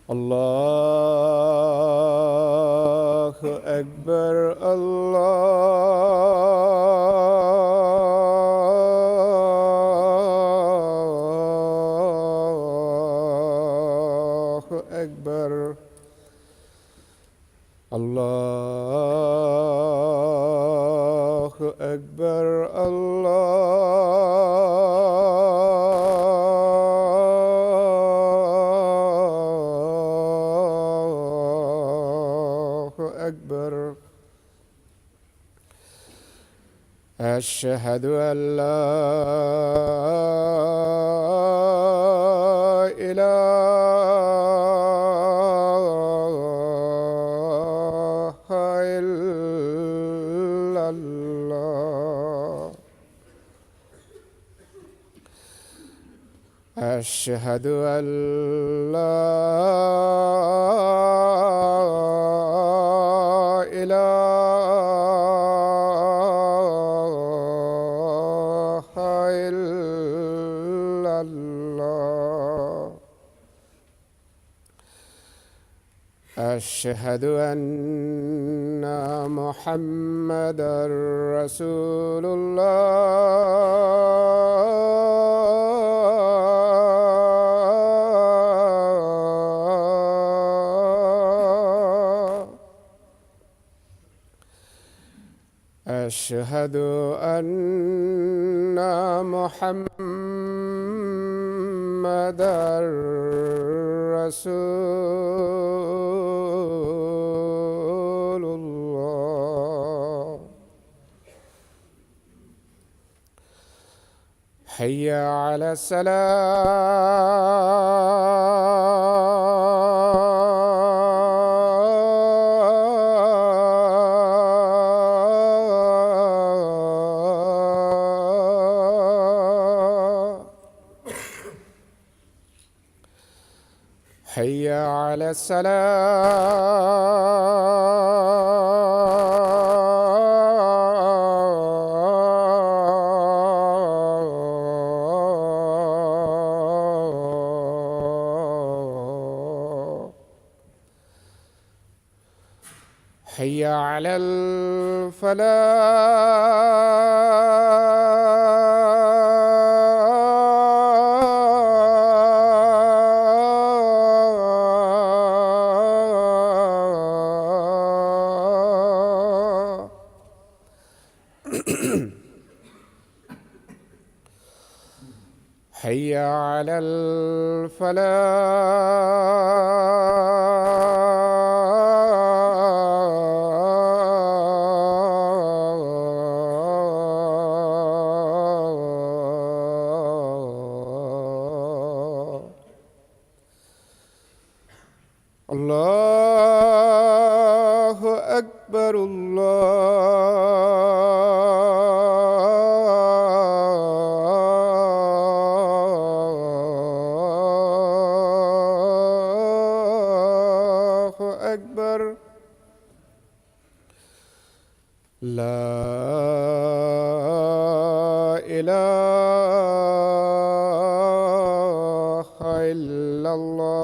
الله أكبر الله أكبر الله أكبر الله أكبر. أشهد أن لا إله إلا الله. أشهد أن لا إله إلا الله. أشهد أن محمدًا رسول الله. أشهد أن محمدًا رسول الله. حي على الصلاة. حي على الصلاة. حي على الفلاح. حي على الفلاح. الله أكبر الله أكبر. لا إله إلا الله.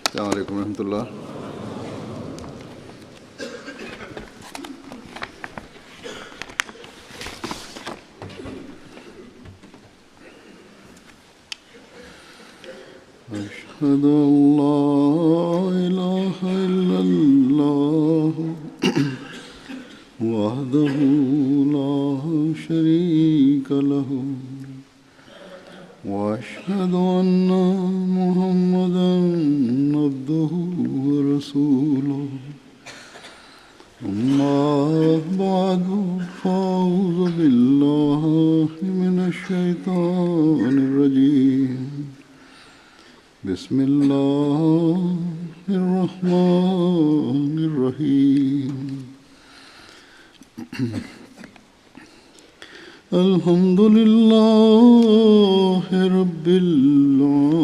السلام عليكم ورحمة الله. أشهد أن لا إله إلا الله وحده لا شريك له وأشهد أن محمدًا عبده ورسوله. أما بعد فأعوذ بالله بسم الله الرحمن الرحيم الحمد لله رب العالمين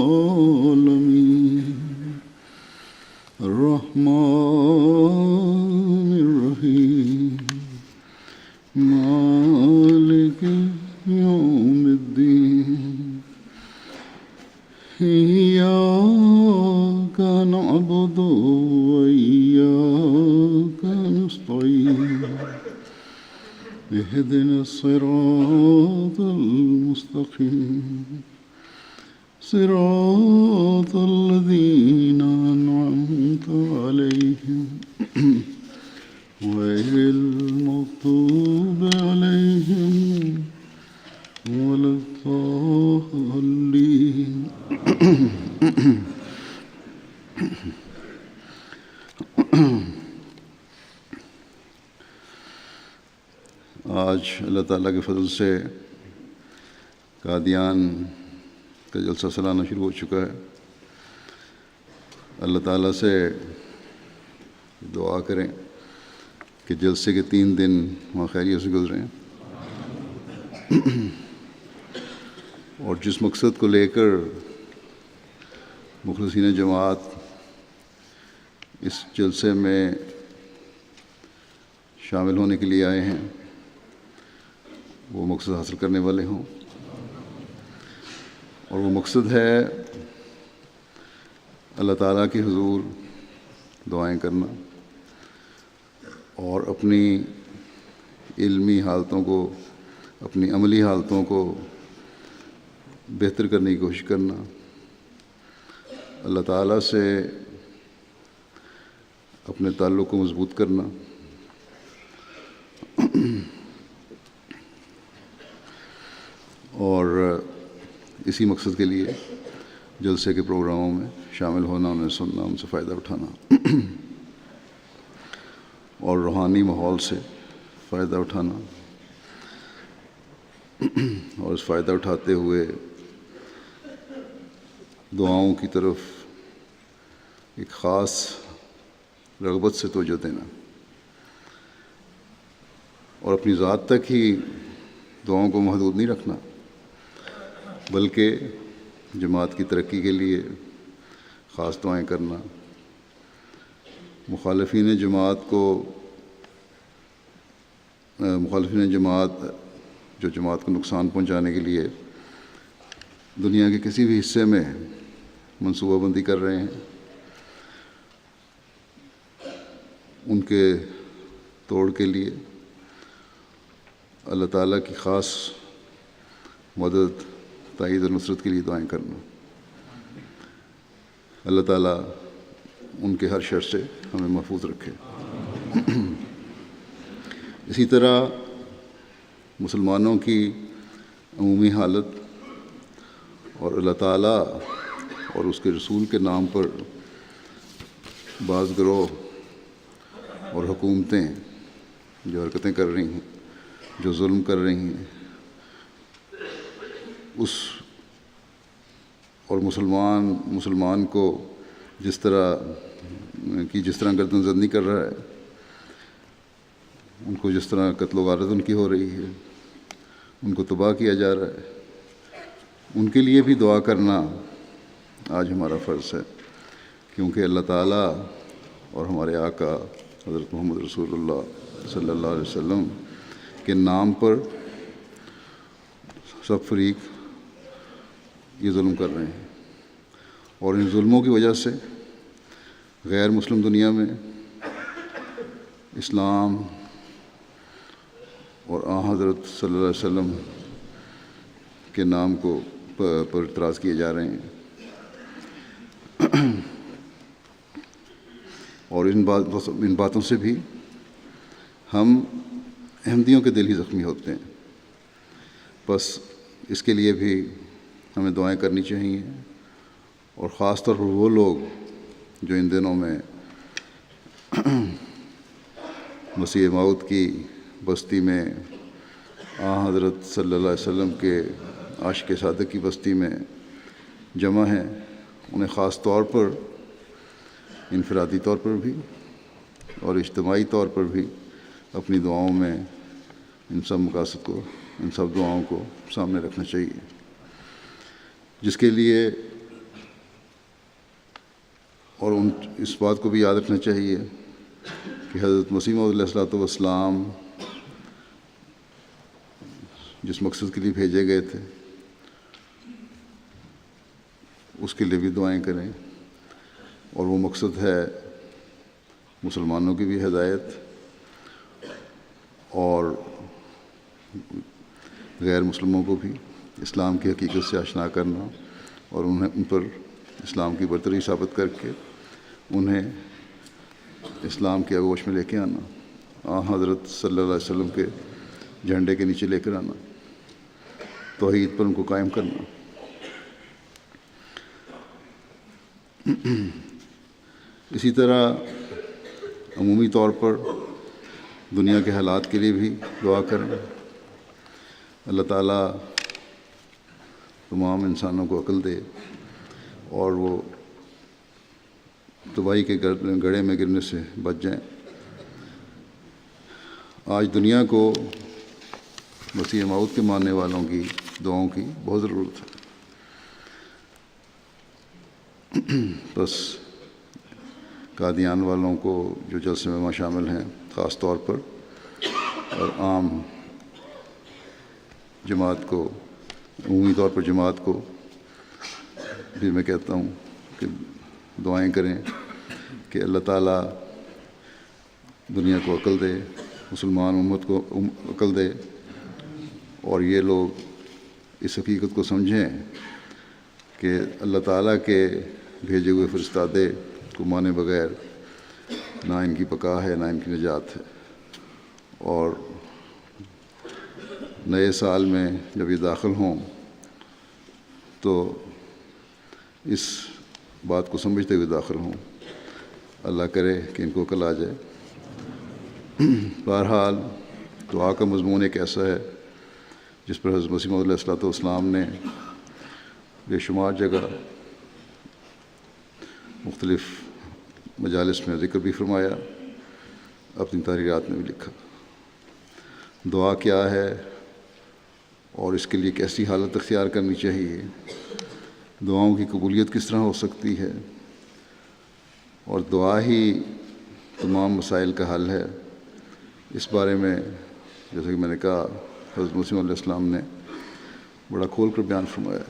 الرحمن الرحيم مالك يوم الدين إياك نعبد وإياك نستعين اهدنا الصراط المستقيم صراط الذين أنعمت عليهم غير المغضوب عليهم ولا الضالين آج اللہ تعالیٰ کے فضل سے قادیان کا جلسہ سالانہ شروع ہو چکا ہے. اللہ تعالیٰ سے دعا کریں کہ جلسے کے 3 دن وہاں خیریت سے گزریں، اور جس مقصد کو لے کر مخلصین جماعت اس جلسے میں شامل ہونے کے لیے آئے ہیں وہ مقصد حاصل کرنے والے ہوں. اور وہ مقصد ہے اللہ تعالیٰ کے حضور دعائیں کرنا اور اپنی علمی حالتوں کو، اپنی عملی حالتوں کو بہتر کرنے کی کوشش کرنا، اللہ تعالیٰ سے اپنے تعلق کو مضبوط کرنا، اور اسی مقصد کے لیے جلسے کے پروگراموں میں شامل ہونا، انہیں سننا، ان سے فائدہ اٹھانا اور روحانی ماحول سے فائدہ اٹھانا، اور اس فائدہ اٹھاتے ہوئے دعاؤں کی طرف ایک خاص رغبت سے توجہ دینا، اور اپنی ذات تک ہی دعاؤں کو محدود نہیں رکھنا، بلکہ جماعت کی ترقی کے لیے خاص دعائیں کرنا، مخالفین جماعت جو جماعت کو نقصان پہنچانے کے لیے دنیا کے کسی بھی حصے میں منصوبہ بندی کر رہے ہیں، ان کے توڑ کے لیے اللہ تعالیٰ کی خاص مدد، تائید اور نصرت کے لیے دعائیں کرنا. اللہ تعالیٰ ان کے ہر شر سے ہمیں محفوظ رکھے. اسی طرح مسلمانوں کی عمومی حالت اور اللہ تعالیٰ اور اس کے رسول کے نام پر بعض گروہ اور حکومتیں جو حرکتیں کر رہی ہیں، جو ظلم کر رہی ہیں، اور مسلمان کو جس طرح گردن زدی کر رہا ہے، ان کو جس طرح قتل و غارت ان کی ہو رہی ہے، ان کو تباہ کیا جا رہا ہے، ان کے لیے بھی دعا کرنا آج ہمارا فرض ہے، کیونکہ اللہ تعالیٰ اور ہمارے آقا حضرت محمد رسول اللہ صلی اللہ علیہ وسلم کے نام پر سب فریق یہ ظلم کر رہے ہیں، اور ان ظلموں کی وجہ سے غیر مسلم دنیا میں اسلام اور حضرت صلی اللہ علیہ وسلم کے نام کو پر اعتراض کیے جا رہے ہیں، اور ان باتوں سے بھی ہم احمدیوں کے دل ہی زخمی ہوتے ہیں. بس اس کے لیے بھی ہمیں دعائیں کرنی چاہیے، اور خاص طور پر وہ لوگ جو ان دنوں میں مسیح موعود کی بستی میں حضرت صلی اللہ علیہ وسلم کے عاشق صادق کی بستی میں جمع ہیں، انہیں خاص طور پر انفرادی طور پر بھی اور اجتماعی طور پر بھی اپنی دعاؤں میں ان سب مقاصد کو، ان سب دعاؤں کو سامنے رکھنا چاہیے، جس کے لیے اور اس بات کو بھی یاد رکھنا چاہیے کہ حضرت مسیح موعود علیہ الصلوۃ والسلام جس مقصد کے لیے بھیجے گئے تھے اس کے لیے بھی دعائیں کریں، اور وہ مقصد ہے مسلمانوں کی بھی ہدایت اور غیر مسلموں کو بھی اسلام کی حقیقت سے آشنا کرنا اور ان پر اسلام کی برتری ثابت کر کے انہیں اسلام کی آغوش میں لے کے آنا، حضرت صلی اللہ علیہ وسلم کے جھنڈے کے نیچے لے کر آنا، توحید پر ان کو قائم کرنا۔ اسی طرح عمومی طور پر دنیا کے حالات کے لیے بھی دعا کریں، اللہ تعالیٰ تمام انسانوں کو عقل دے اور وہ تباہی کے گڑھے میں گرنے سے بچ جائیں۔ آج دنیا کو مسیح موعود کے ماننے والوں کی دعاؤں کی بہت ضرورت ہے۔ بس قادیان والوں کو جو جلسے میں وہاں شامل ہیں خاص طور پر، اور عام جماعت کو، عمومی طور پر جماعت کو بھی میں کہتا ہوں کہ دعائیں کریں کہ اللہ تعالیٰ دنیا کو عقل دے، مسلمان امت کو عقل دے، اور یہ لوگ اس حقیقت کو سمجھیں کہ اللہ تعالیٰ کے بھیجے ہوئے فرستادے کو مانے بغیر نہ ان کی بقا ہے نہ ان کی نجات ہے۔ اور نئے سال میں جب یہ داخل ہوں تو اس بات کو سمجھتے ہوئے داخل ہوں، اللہ کرے کہ ان کو عقل آ جائے۔ بہرحال دعا کا مضمون ایک ایسا ہے جس پر حضرت مسیح موعود علیہ الصلوۃ والسلام نے بے شمار جگہ مختلف مجالس میں ذکر بھی فرمایا، اپنی تحریرات میں بھی لکھا۔ دعا کیا ہے اور اس کے لیے کیسی حالت اختیار کرنی چاہیے، دعاؤں کی قبولیت کس طرح ہو سکتی ہے، اور دعا ہی تمام مسائل کا حل ہے، اس بارے میں جیسا کہ میں نے کہا حضرت مسیح علیہ السلام نے بڑا کھول کر بیان فرمایا ہے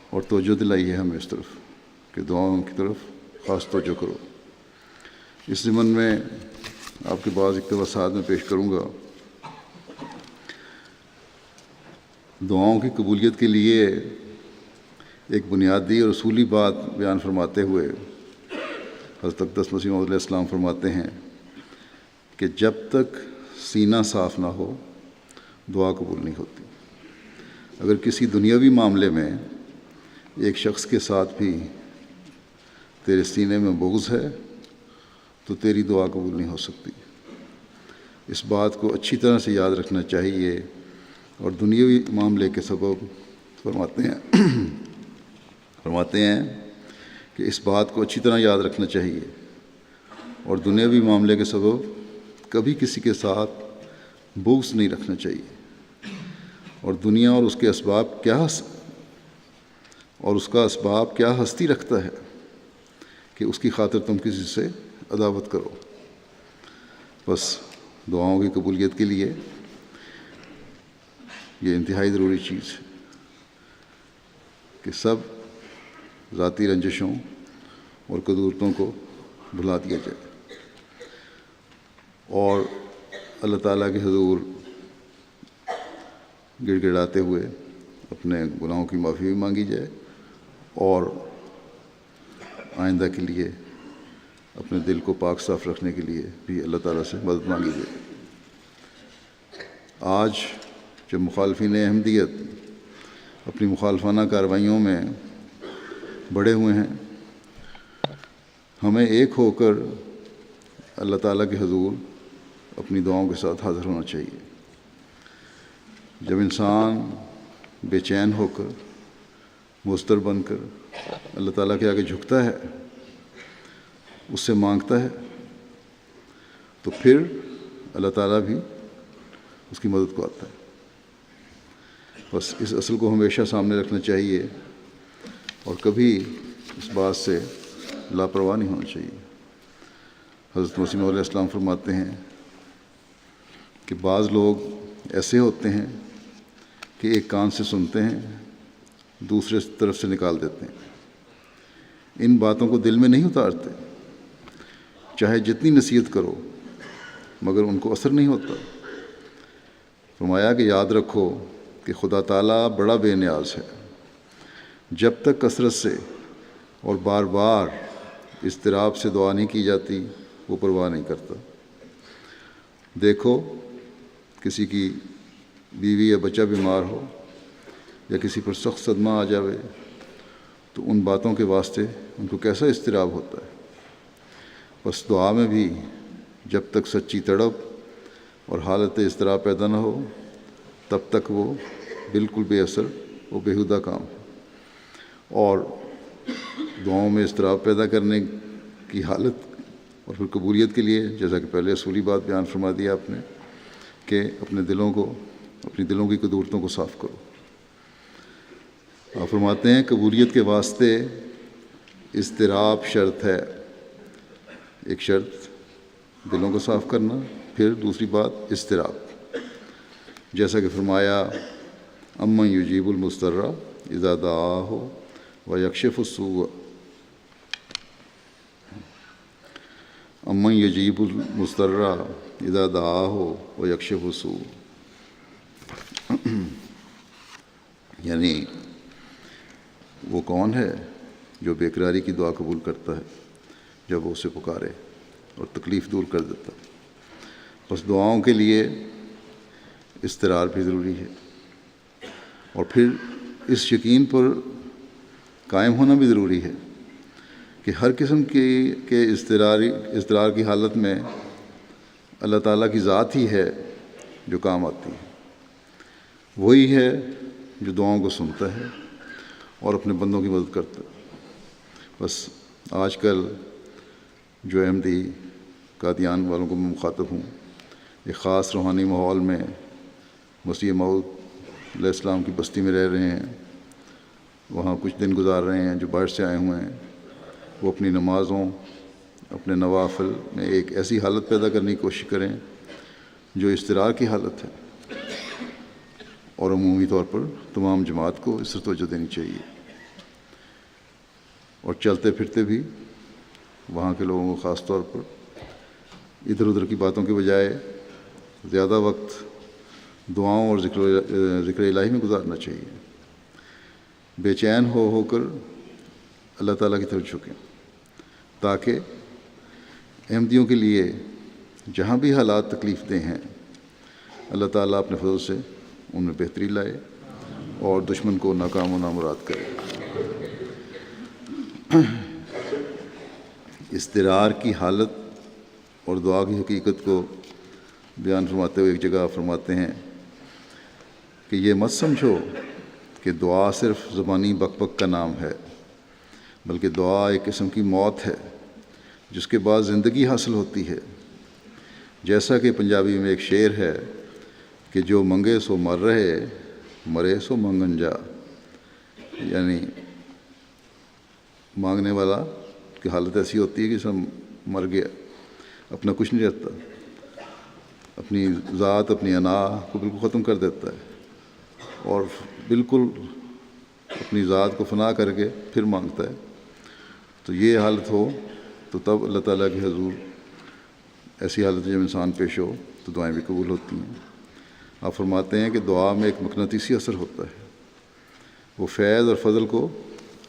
اور توجہ دلائی ہے ہمیں اس طرف کہ دعاؤں کی طرف خاص توجہ کرو۔ اس ضمن میں آپ کے بعض اقتباسات میں پیش کروں گا۔ دعاؤں کی قبولیت کے لیے ایک بنیادی اور اصولی بات بیان فرماتے ہوئے حضرت اقدس مسیح موعود علیہ السلام فرماتے ہیں کہ جب تک سینہ صاف نہ ہو دعا قبول نہیں ہوتی۔ اگر کسی دنیاوی معاملے میں ایک شخص کے ساتھ بھی تیرے سینے میں بغض ہے تو تیری دعا قبول نہیں ہو سکتی۔ اس بات کو اچھی طرح سے یاد رکھنا چاہیے، اور دنیاوی معاملے کے سبب فرماتے ہیں کہ اس بات کو اچھی طرح یاد رکھنا چاہیے اور دنیاوی معاملے کے سبب کبھی کسی کے ساتھ بغض نہیں رکھنا چاہیے، اور دنیا اور اس کے اسباب کا اسباب کیا ہستی رکھتا ہے کہ اس کی خاطر تم کسی سے عداوت کرو۔ بس دعاؤں کی قبولیت کے لیے یہ انتہائی ضروری چیز ہے کہ سب ذاتی رنجشوں اور قدورتوں کو بھلا دیا جائے اور اللہ تعالیٰ کے حضور گڑ گڑاتے ہوئے اپنے گناہوں کی معافی بھی مانگی جائے اور آئندہ کے لیے اپنے دل کو پاک صاف رکھنے کے لیے بھی اللہ تعالیٰ سے مدد مانگی جائے۔ آج جب مخالفین احمدیت اپنی مخالفانہ کارروائیوں میں بڑھے ہوئے ہیں، ہمیں ایک ہو کر اللہ تعالیٰ کے حضور اپنی دعاؤں کے ساتھ حاضر ہونا چاہیے۔ جب انسان بے چین ہو کر، مضطرب بن کر اللہ تعالیٰ کے آگے جھکتا ہے، اس سے مانگتا ہے، تو پھر اللہ تعالیٰ بھی اس کی مدد کو آتا ہے۔ بس اس اصل کو ہمیشہ سامنے رکھنا چاہیے اور کبھی اس بات سے لاپرواہ نہیں ہونا چاہیے۔ حضرت مسیح موعود علیہ السلام فرماتے ہیں کہ بعض لوگ ایسے ہوتے ہیں کہ ایک کان سے سنتے ہیں، دوسرے طرف سے نکال دیتے ہیں، ان باتوں کو دل میں نہیں اتارتے، چاہے جتنی نصیحت کرو مگر ان کو اثر نہیں ہوتا۔ فرمایا کہ یاد رکھو کہ خدا تعالیٰ بڑا بے نیاز ہے، جب تک کثرت سے اور بار بار اضطراب سے دعا نہیں کی جاتی وہ پرواہ نہیں کرتا۔ دیکھو کسی کی بیوی یا بچہ بیمار ہو یا کسی پر سخت صدمہ آ جاوے تو ان باتوں کے واسطے ان کو کیسا اضطراب ہوتا ہے۔ بس دعا میں بھی جب تک سچی تڑپ اور حالت اضطراب پیدا نہ ہو تب تک وہ بالکل بے اثر و بیہودہ کام ہے، اور دعاؤں میں اضطراب پیدا کرنے کی حالت اور پھر قبولیت کے لیے جیسا کہ پہلے اصولی بات بیان فرما دیا آپ نے کہ اپنے دلوں کی قدورتوں کو صاف کرو۔ آپ فرماتے ہیں قبولیت کے واسطے اضطراب شرط ہے، ایک شرط دلوں کو صاف کرنا، پھر دوسری بات اضطراب، جیسا کہ فرمایا امن یجیب المضطر اذا دعاہ ویکشف السوء، امن یجیب المضطر اذا دعاہ ویکشف السوء، یعنی وہ کون ہے جو بے قراری کی دعا قبول کرتا ہے جب وہ اسے پکارے اور تکلیف دور کر دیتا۔ بس دعاؤں کے لیے اضطرار بھی ضروری ہے، اور پھر اس یقین پر قائم ہونا بھی ضروری ہے کہ ہر قسم کے اضطرار کی حالت میں اللہ تعالیٰ کی ذات ہی ہے جو کام آتی ہے، وہی ہے جو دعاؤں کو سنتا ہے اور اپنے بندوں کی مدد کرتا ہے۔ بس آج کل جو احمدی قادیان والوں کو میں مخاطب ہوں، ایک خاص روحانی ماحول میں مسیح موعود علیہ السلام کی بستی میں رہ رہے ہیں، وہاں کچھ دن گزار رہے ہیں، جو باہر سے آئے ہوئے ہیں وہ اپنی نمازوں، اپنے نوافل میں ایک ایسی حالت پیدا کرنے کی کوشش کریں جو اضطرار کی حالت ہے، اور عمومی طور پر تمام جماعت کو اس پر توجہ دینی چاہیے، اور چلتے پھرتے بھی وہاں کے لوگوں کو خاص طور پر ادھر ادھر کی باتوں کے بجائے زیادہ وقت دعاؤں اور ذکر الہی میں گزارنا چاہیے، بے چین ہو کر اللہ تعالیٰ کی طرف جھکیں، تاکہ احمدیوں کے لیے جہاں بھی حالات تکلیف دہ ہیں اللہ تعالیٰ اپنے فضل سے ان میں بہتری لائے اور دشمن کو ناکام و نامراد کرے۔ اضطرار کی حالت اور دعا کی حقیقت کو بیان فرماتے ہوئے ایک جگہ فرماتے ہیں کہ یہ مت سمجھو کہ دعا صرف زبانی بک بک کا نام ہے، بلکہ دعا ایک قسم کی موت ہے جس کے بعد زندگی حاصل ہوتی ہے، جیسا کہ پنجابی میں ایک شعر ہے کہ جو منگے سو مر رہے، مرے سو منگن جا، یعنی مانگنے والا کی حالت ایسی ہوتی ہے کہ سب مر گیا، اپنا کچھ نہیں رہتا، اپنی ذات، اپنی انا کو بالکل ختم کر دیتا ہے اور بالکل اپنی ذات کو فنا کر کے پھر مانگتا ہے۔ تو یہ حالت ہو تو تب اللہ تعالیٰ کے حضور ایسی حالت جب انسان پیش ہو تو دعائیں بھی قبول ہوتی ہیں۔ آپ فرماتے ہیں کہ دعا میں ایک مقناطیسی اثر ہوتا ہے، وہ فیض اور فضل کو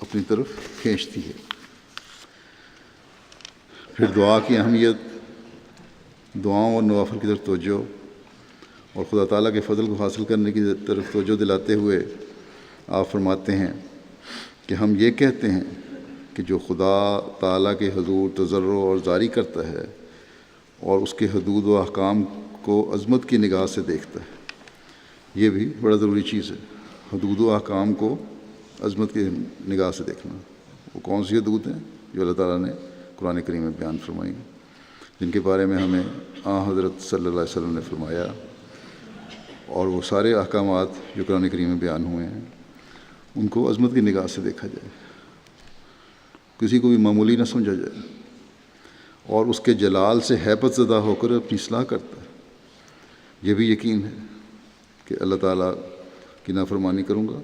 اپنی طرف کھینچتی ہے۔ پھر دعا کی اہمیت، دعاؤں اور نوافل کی طرف توجہ اور خدا تعالیٰ کے فضل کو حاصل کرنے کی طرف توجہ دلاتے ہوئے آپ فرماتے ہیں کہ ہم یہ کہتے ہیں کہ جو خدا تعالیٰ کے حضور تضرع اور زاری کرتا ہے اور اس کے حدود و احکام کو عظمت کی نگاہ سے دیکھتا ہے، یہ بھی بڑا ضروری چیز ہے، حدود و احکام کو عظمت کی نگاہ سے دیکھنا۔ وہ کون سی حدود ہیں جو اللہ تعالیٰ نے قرآن کریم میں بیان فرمائی، جن کے بارے میں ہمیں حضرت صلی اللہ علیہ وسلم نے فرمایا، اور وہ سارے احکامات جو قرآن کریم میں بیان ہوئے ہیں ان کو عظمت کی نگاہ سے دیکھا جائے، کسی کو بھی معمولی نہ سمجھا جائے، اور اس کے جلال سے ہیبت زدہ ہو کر اپنی اصلاح کرتا ہے۔ یہ بھی یقین ہے کہ اللہ تعالیٰ کی نافرمانی کروں گا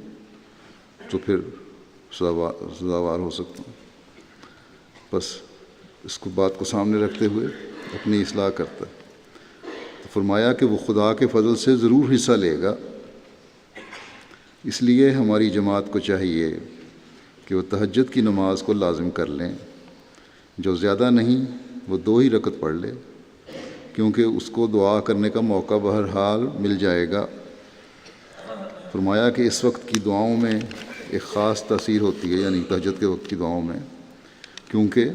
تو پھر سزاوار ہو سکتا ہوں، بس اس کو بات کو سامنے رکھتے ہوئے اپنی اصلاح کرتا ہے۔ تو فرمایا کہ وہ خدا کے فضل سے ضرور حصہ لے گا، اس لیے ہماری جماعت کو چاہیے کہ وہ تہجد کی نماز کو لازم کر لیں، جو زیادہ نہیں وہ 2 ہی رکعت پڑھ لے، کیونکہ اس کو دعا کرنے کا موقع بہرحال مل جائے گا۔ فرمایا کہ اس وقت کی دعاؤں میں ایک خاص تاثیر ہوتی ہے، یعنی تہجد کے وقت کی دعاؤں میں، کیونکہ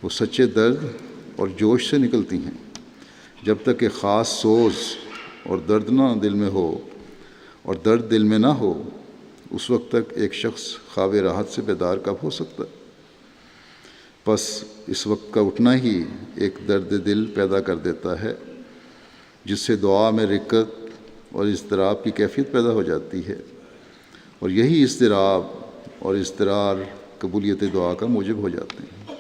وہ سچے درد اور جوش سے نکلتی ہیں۔ جب تک کہ خاص سوز اور درد نہ دل میں ہو اور درد دل میں نہ ہو، اس وقت تک ایک شخص خواب راحت سے بیدار کب ہو سکتا ہے؟ پس اس وقت کا اٹھنا ہی ایک درد دل پیدا کر دیتا ہے، جس سے دعا میں رقت اور اضطراب کی کیفیت پیدا ہو جاتی ہے، اور یہی اضطراب اور اضطرار قبولیت دعا کا موجب ہو جاتے ہیں۔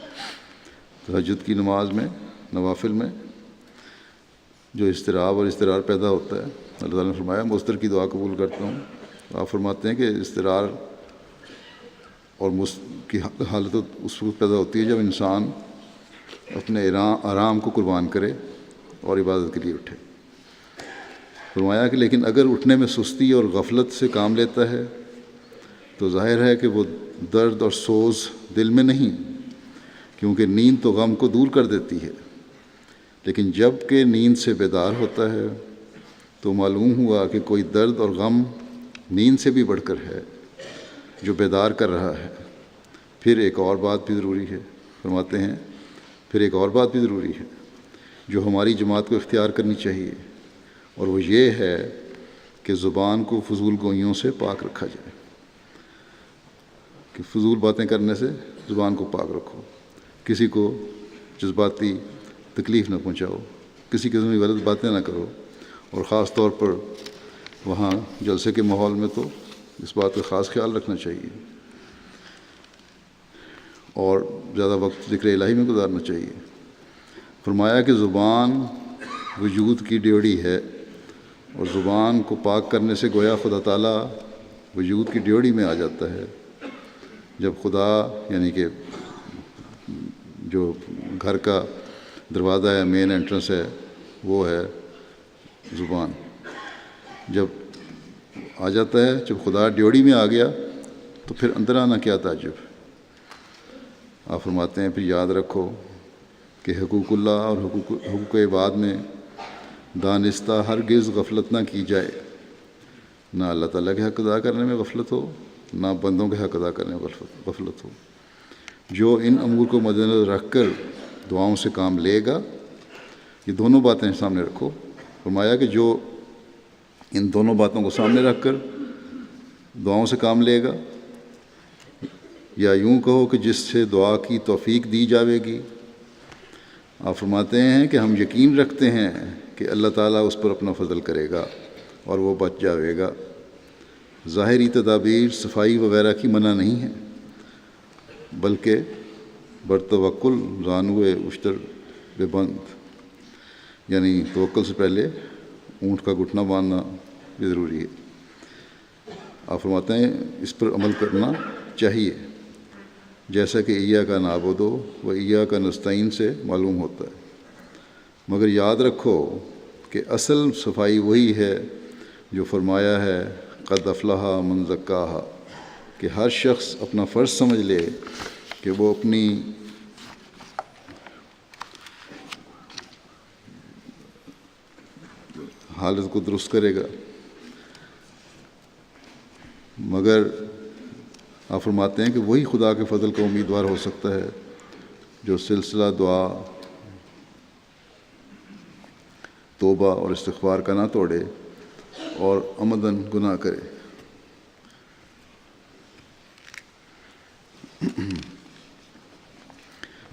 تہجد کی نماز میں، نوافل میں جو اضطراب اور اضطرار پیدا ہوتا ہے، اللہ تعالیٰ نے فرمایا میں اس طرح کی دعا قبول کرتا ہوں۔ آپ فرماتے ہیں کہ اضطرار اور کی حالت اس وقت پیدا ہوتی ہے جب انسان اپنے آرام کو قربان کرے اور عبادت کے لیے اٹھے۔ فرمایا کہ لیکن اگر اٹھنے میں سستی اور غفلت سے کام لیتا ہے تو ظاہر ہے کہ وہ درد اور سوز دل میں نہیں، کیونکہ نیند تو غم کو دور کر دیتی ہے، لیکن جب کہ نیند سے بیدار ہوتا ہے تو معلوم ہوا کہ کوئی درد اور غم نیند سے بھی بڑھ کر ہے جو بیدار کر رہا ہے۔ پھر ایک اور بات بھی ضروری ہے، فرماتے ہیں پھر ایک اور بات بھی ضروری ہے جو ہماری جماعت کو اختیار کرنی چاہیے، اور وہ یہ ہے کہ زبان کو فضول گوئیوں سے پاک رکھا جائے، کہ فضول باتیں کرنے سے زبان کو پاک رکھو، کسی کو جذباتی تکلیف نہ پہنچاؤ، کسی قسم کی غلط باتیں نہ کرو، اور خاص طور پر وہاں جلسے کے ماحول میں تو اس بات کا خاص خیال رکھنا چاہیے، اور زیادہ وقت ذکر الہی میں گزارنا چاہیے۔ فرمایا کہ زبان وجود کی ڈیوڑی ہے، اور زبان کو پاک کرنے سے گویا خدا تعالیٰ وجود کی ڈیوڑی میں آ جاتا ہے۔ جب خدا یعنی کہ جو گھر کا دروازہ ہے، مین انٹرنس ہے، وہ ہے زبان، جب آ جاتا ہے، جب خدا ڈیوڑی میں آ گیا تو پھر اندر آنا کیا تعجب۔ آپ فرماتے ہیں پھر یاد رکھو کہ حقوق اللہ اور حقوق عباد میں دانستہ ہرگز غفلت نہ کی جائے، نہ اللہ تعالیٰ کے حق ادا کرنے میں غفلت ہو، نہ بندوں کے حق ادا کرنے میں غفلت ہو۔ جو ان امور کو مد نظر رکھ کر دعاؤں سے کام لے گا، یہ دونوں باتیں سامنے رکھو۔ فرمایا کہ جو ان دونوں باتوں کو سامنے رکھ کر دعاؤں سے کام لے گا، یا یوں کہو کہ جس سے دعا کی توفیق دی جاوے گی۔ آپ فرماتے ہیں کہ ہم یقین رکھتے ہیں کہ اللہ تعالیٰ اس پر اپنا فضل کرے گا اور وہ بچ جاوے گا۔ ظاہری تدابیر صفائی وغیرہ کی منع نہیں ہے، بلکہ برتوکل زانوئے اشتر بے بند، یعنی توکل سے پہلے اونٹ کا گھٹنا باندھنا بھی ضروری ہے۔ آپ فرماتے ہیں اس پر عمل کرنا چاہیے، جیسا کہ ایاک نعبد و ایاک نستعین سے معلوم ہوتا ہے، مگر یاد رکھو کہ اصل صفائی وہی ہے جو فرمایا ہے قد افلح من زکاہا، کہ ہر شخص اپنا فرض سمجھ لے کہ وہ اپنی حالت کو درست کرے گا، مگر آپ فرماتے ہیں کہ وہی خدا کے فضل کا امیدوار ہو سکتا ہے جو سلسلہ دعا، توبہ اور استغفار کا نہ توڑے اور عمدن گناہ کرے۔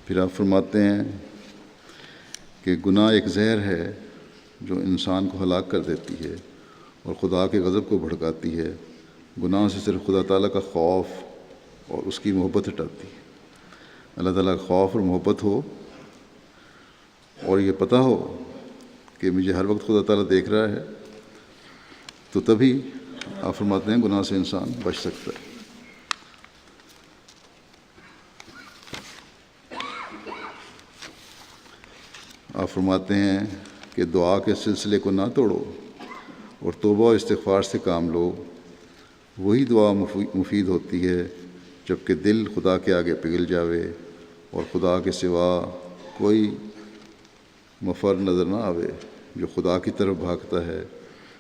پھر آپ فرماتے ہیں کہ گناہ ایک زہر ہے جو انسان کو ہلاک کر دیتی ہے اور خدا کے غضب کو بھڑکاتی ہے۔ گناہ سے صرف خدا تعالیٰ کا خوف اور اس کی محبت ہٹاتی ہے۔ اللہ تعالیٰ کا خوف اور محبت ہو اور یہ پتہ ہو کہ مجھے ہر وقت خدا تعالیٰ دیکھ رہا ہے، تو تبھی آپ فرماتے ہیں گناہ سے انسان بچ سکتا ہے۔ آپ فرماتے ہیں کہ دعا کے سلسلے کو نہ توڑو اور توبہ و استغفار سے کام لو۔ وہی دعا مفید ہوتی ہے جب کہ دل خدا کے آگے پگھل جاوے اور خدا کے سوا کوئی مفر نظر نہ آوے۔ جو خدا کی طرف بھاگتا ہے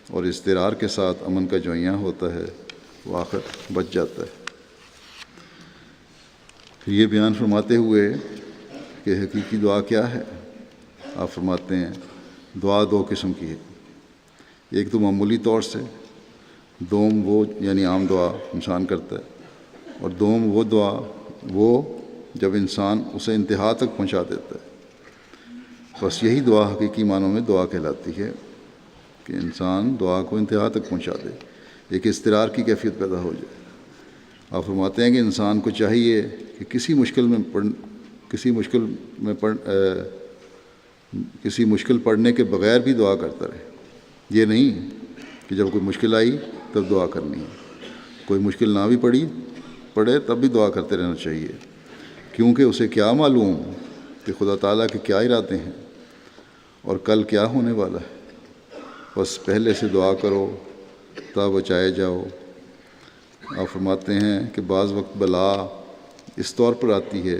اور اضطرار کے ساتھ امن کا جویاں ہوتا ہے وہ آخر بچ جاتا ہے۔ پھر یہ بیان فرماتے ہوئے کہ حقیقی دعا کیا ہے، آپ فرماتے ہیں دعا دو قسم کی ہے، ایک تو معمولی طور سے، دوم وہ یعنی عام دعا انسان کرتا ہے، اور دوم وہ دعا وہ جب انسان اسے انتہا تک پہنچا دیتا ہے۔ بس یہی دعا حقیقی معنوں میں دعا کہلاتی ہے کہ انسان دعا کو انتہا تک پہنچا دے، ایک اضطرار کی کیفیت پیدا ہو جائے۔ آپ فرماتے ہیں کہ انسان کو چاہیے کہ کسی مشکل پڑھنے کے بغیر بھی دعا کرتا رہے۔ یہ نہیں کہ جب کوئی مشکل آئی تب دعا کرنی ہے، کوئی مشکل نہ بھی پڑھے تب بھی دعا کرتے رہنا چاہیے، کیونکہ اسے کیا معلوم کہ خدا تعالیٰ کے کیا ارادے ہیں اور کل کیا ہونے والا ہے۔ بس پہلے سے دعا کرو تب بچائے جاؤ۔ آپ فرماتے ہیں کہ بعض وقت بلا اس طور پر آتی ہے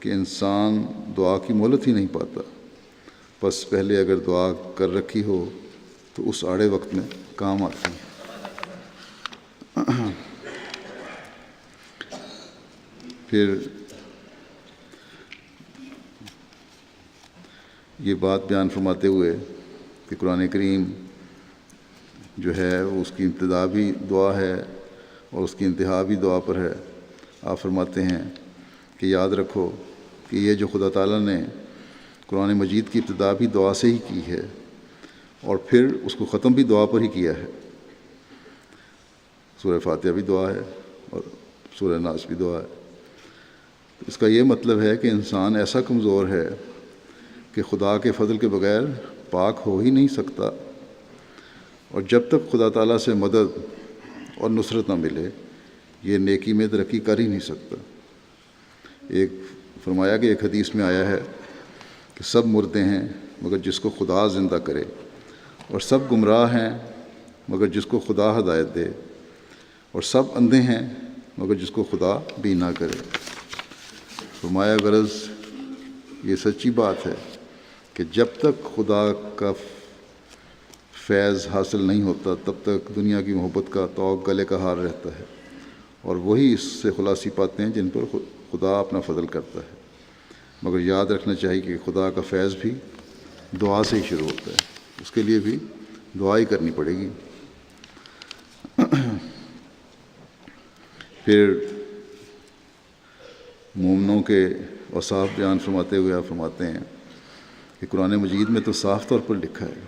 کہ انسان دعا کی مہلت ہی نہیں پاتا، بس پہلے اگر دعا کر رکھی ہو تو اس آڑے وقت میں کام آتی ہے۔ پھر یہ بات بیان فرماتے ہوئے کہ قرآن کریم جو ہے وہ اس کی ابتدا بھی دعا ہے اور اس کی انتہا بھی دعا پر ہے۔ آپ فرماتے ہیں کہ یاد رکھو کہ یہ جو خدا تعالیٰ نے قرآن مجید کی ابتدا بھی دعا سے ہی کی ہے اور پھر اس کو ختم بھی دعا پر ہی کیا ہے۔ سورہ فاتحہ بھی دعا ہے اور سورہ ناس بھی دعا ہے۔ اس کا یہ مطلب ہے کہ انسان ایسا کمزور ہے کہ خدا کے فضل کے بغیر پاک ہو ہی نہیں سکتا، اور جب تک خدا تعالیٰ سے مدد اور نصرت نہ ملے یہ نیکی میں ترقی کر ہی نہیں سکتا۔ ایک فرمایا کہ ایک حدیث میں آیا ہے کہ سب مردے ہیں مگر جس کو خدا زندہ کرے، اور سب گمراہ ہیں مگر جس کو خدا ہدایت دے، اور سب اندھے ہیں مگر جس کو خدا بینا کرے۔ فرمایا غرض یہ سچی بات ہے کہ جب تک خدا کا فیض حاصل نہیں ہوتا تب تک دنیا کی محبت کا توق گلے کا ہار رہتا ہے، اور وہی اس سے خلاصی پاتے ہیں جن پر خدا اپنا فضل کرتا ہے۔ مگر یاد رکھنا چاہیے کہ خدا کا فیض بھی دعا سے ہی شروع ہوتا ہے، اس کے لیے بھی دعا ہی کرنی پڑے گی۔ پھر مومنوں کے اوصاف بیان فرماتے ہوئے آپ فرماتے ہیں کہ قرآن مجید میں تو صاف طور پر لکھا ہے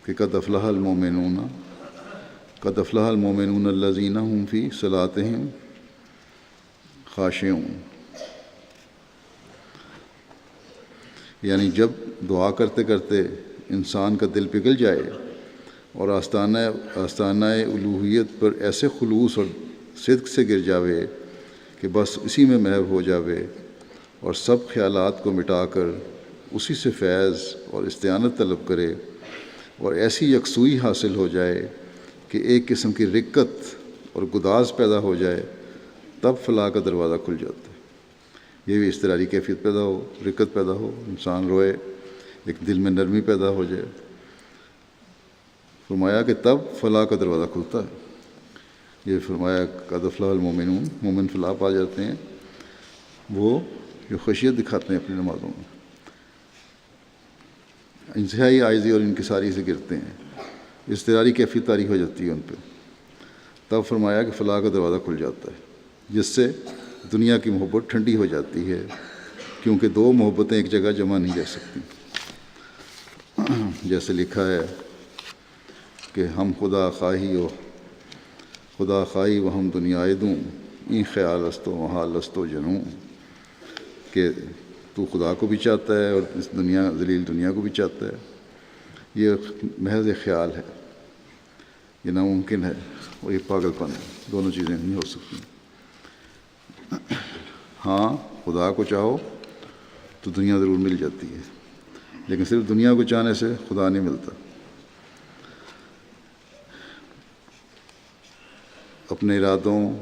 کہ قد افلح المؤمنون الذین هم فی صلاتہم خاشعون، یعنی جب دعا کرتے کرتے انسان کا دل پگھل جائے اور آستانہ الوہیت پر ایسے خلوص اور صدق سے گر جاوے کہ بس اسی میں محو ہو جاوے اور سب خیالات کو مٹا کر اسی سے فیض اور استعانت طلب کرے اور ایسی یکسوئی حاصل ہو جائے کہ ایک قسم کی رقت اور گداز پیدا ہو جائے، تب فلاح کا دروازہ کھل جاتا ہے۔ یہ بھی اضطراری کیفیت پیدا ہو، رقت پیدا ہو، انسان روئے، ایک دل میں نرمی پیدا ہو جائے۔ فرمایا کہ تب فلاح کا دروازہ کھلتا ہے۔ یہ فرمایا قد افلح المؤمنون، مومن فلاح پا جاتے ہیں وہ جو خشیت دکھاتے ہیں اپنی نمازوں میں، انتہائی عاجزی اور انکساری سے گرتے ہیں، اضطراری کیفیت طاری ہو جاتی ہے ان پہ، تب فرمایا کہ فلاح کا دروازہ کھل جاتا ہے، جس سے دنیا کی محبت ٹھنڈی ہو جاتی ہے، کیونکہ دو محبتیں ایک جگہ جمع نہیں رہ سکتی۔ جیسے لکھا ہے کہ ہم خدا خواہی و ہم دنیائے دوں، این خیال است و محال است و جنوں، کہ تو خدا کو بھی چاہتا ہے اور اس ذلیل دنیا کو بھی چاہتا ہے۔ یہ محض ایک خیال ہے، یہ ناممکن ہے اور یہ پاگل پن ہے، دونوں چیزیں نہیں ہو سکتی۔ ہاں خدا کو چاہو تو دنیا ضرور مل جاتی ہے، لیکن صرف دنیا کو چاہنے سے خدا نہیں ملتا۔ اپنے ارادوں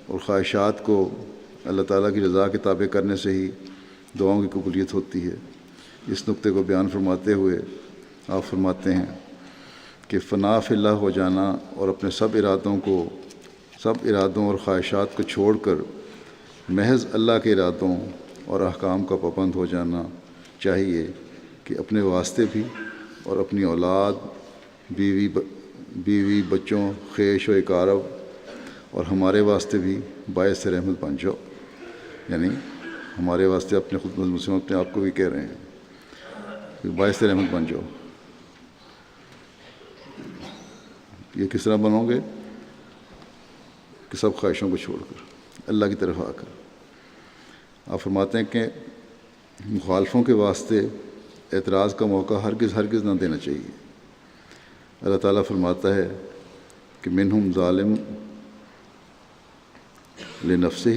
اور خواہشات کو اللہ تعالیٰ کی رضا کے تابع کرنے سے ہی دعاؤں کی قبولیت ہوتی ہے۔ اس نقطے کو بیان فرماتے ہوئے آپ فرماتے ہیں کہ فنا فی اللہ ہو جانا اور اپنے سب ارادوں اور خواہشات کو چھوڑ کر محض اللہ کے ارادوں اور احکام کا پابند ہو جانا چاہیے، کہ اپنے واسطے بھی اور اپنی اولاد، بیوی بچوں، خیش و اقارب اور ہمارے واسطے بھی باعث رحمت بن جاؤ۔ یعنی ہمارے واسطے اپنے خود مسلم اپنے آپ کو بھی کہہ رہے ہیں کہ باعث رحمت بن جاؤ۔ یہ کس طرح بنو گے؟ کہ سب خواہشوں کو چھوڑ کر اللہ کی طرف آ کر۔ آپ فرماتے ہیں کہ مخالفوں کے واسطے اعتراض کا موقع ہرگز نہ دینا چاہیے۔ اللہ تعالیٰ فرماتا ہے کہ منہم ظالم لنفسہ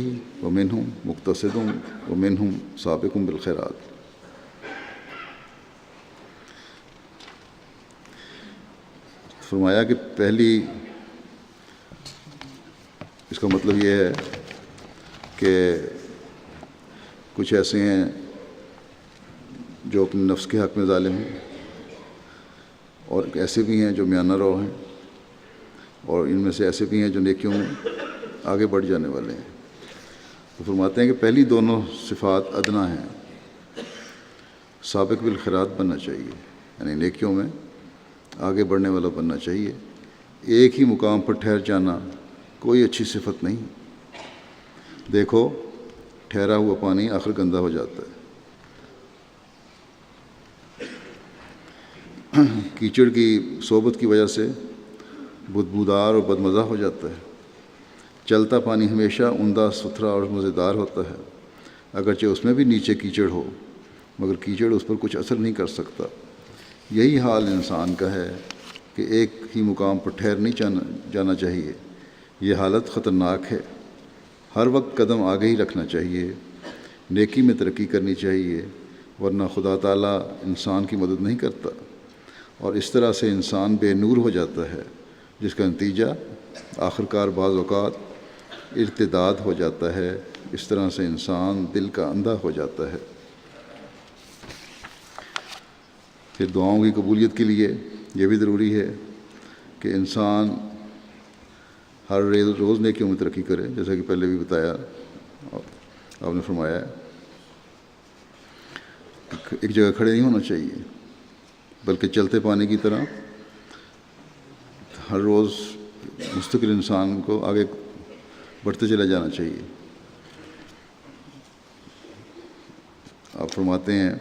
ومنہم مقتصد ومنہم سابق بالخیرات۔ فرمایا کہ پہلی اس کا مطلب یہ ہے کہ کچھ ایسے ہیں جو اپنے نفس کے حق میں ظالم ہیں، اور ایسے بھی ہیں جو میانہ رو ہیں، اور ان میں سے ایسے بھی ہیں جو نیکیوں میں آگے بڑھ جانے والے ہیں۔ تو فرماتے ہیں کہ پہلی دونوں صفات ادنا ہیں، سابق بالخیرات بننا چاہیے، یعنی نیکیوں میں آگے بڑھنے والا بننا چاہیے۔ ایک ہی مقام پر ٹھہر جانا کوئی اچھی صفت نہیں۔ دیکھو ٹھہرا ہوا پانی آخر گندا ہو جاتا ہے۔ کیچڑ کی صحبت کی وجہ سے بدبودار اور بدمزہ ہو جاتا ہے۔ چلتا پانی ہمیشہ عمدہ، ستھرا اور مزیدار ہوتا ہے، اگرچہ اس میں بھی نیچے کیچڑ ہو، مگر کیچڑ اس پر کچھ اثر نہیں کر سکتا۔ یہی حال انسان کا ہے کہ ایک ہی مقام پر ٹھہر نہیں جانا چاہیے۔ یہ حالت خطرناک ہے۔ ہر وقت قدم آگے ہی رکھنا چاہیے، نیکی میں ترقی کرنی چاہیے، ورنہ خدا تعالیٰ انسان کی مدد نہیں کرتا، اور اس طرح سے انسان بے نور ہو جاتا ہے، جس کا نتیجہ آخرکار بعض اوقات ارتداد ہو جاتا ہے۔ اس طرح سے انسان دل کا اندھا ہو جاتا ہے۔ پھر دعاؤں کی قبولیت کے لیے یہ بھی ضروری ہے کہ انسان ہر روز نیکیوں میں ترقی کرے، جیسا کہ پہلے بھی بتایا آپ نے فرمایا ہے۔ ایک جگہ کھڑے نہیں ہونا چاہیے، بلکہ چلتے پانی کی طرح ہر روز مستقل انسان کو آگے بڑھتے چلا جانا چاہیے۔ آپ فرماتے ہیں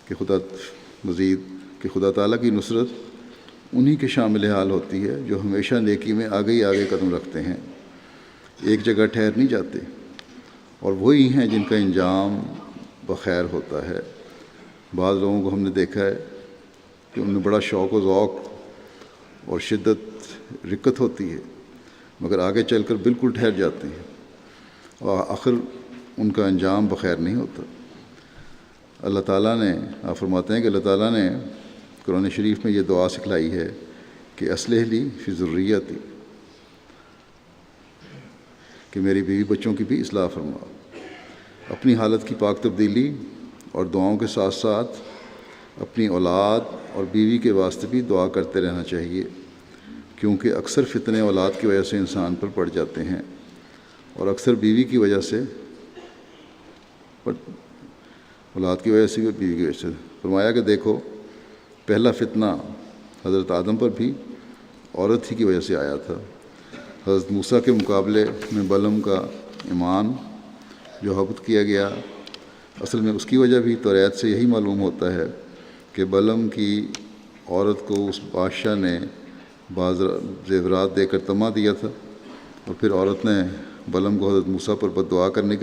کہ خدا تعالیٰ کی نصرت انہی کے شامل حال ہوتی ہے جو ہمیشہ نیکی میں آگے ہی آگے قدم رکھتے ہیں، ایک جگہ ٹھہر نہیں جاتے، اور وہی ہیں جن کا انجام بخیر ہوتا ہے۔ بعض لوگوں کو ہم نے دیکھا ہے کہ ان میں بڑا شوق و ذوق اور شدت رکت ہوتی ہے، مگر آگے چل کر بالکل ٹھہر جاتے ہیں، اور آخر ان کا انجام بخیر نہیں ہوتا۔ اللہ تعالیٰ نے، آپ فرماتے ہیں کہ اللہ تعالیٰ نے قرآن شریف میں یہ دعا سکھلائی ہے کہ اصلح لی فی ذریتی، کہ میری بیوی بچوں کی بھی اصلاح فرما۔ اپنی حالت کی پاک تبدیلی اور دعاؤں کے ساتھ ساتھ اپنی اولاد اور بیوی کے واسطے بھی دعا کرتے رہنا چاہیے، کیونکہ اکثر فتنے اولاد کی وجہ سے انسان پر پڑ جاتے ہیں، اور اکثر بیوی کی وجہ سے اولاد کی وجہ سے بھی، بیوی کی وجہ سے۔ فرمایا کہ دیکھو پہلا فتنہ حضرت آدم پر بھی عورت ہی کی وجہ سے آیا تھا۔ حضرت موسیٰ کے مقابلے میں بلعم کا ایمان جو حبط کیا گیا، اصل میں اس کی وجہ بھی توریت سے یہی معلوم ہوتا ہے کہ بلعم کی عورت کو اس بادشاہ نے بعض زیورات دے کر طمع دیا تھا، اور پھر عورت نے بلعم کو حضرت موسیٰ پر بد دعا کرنے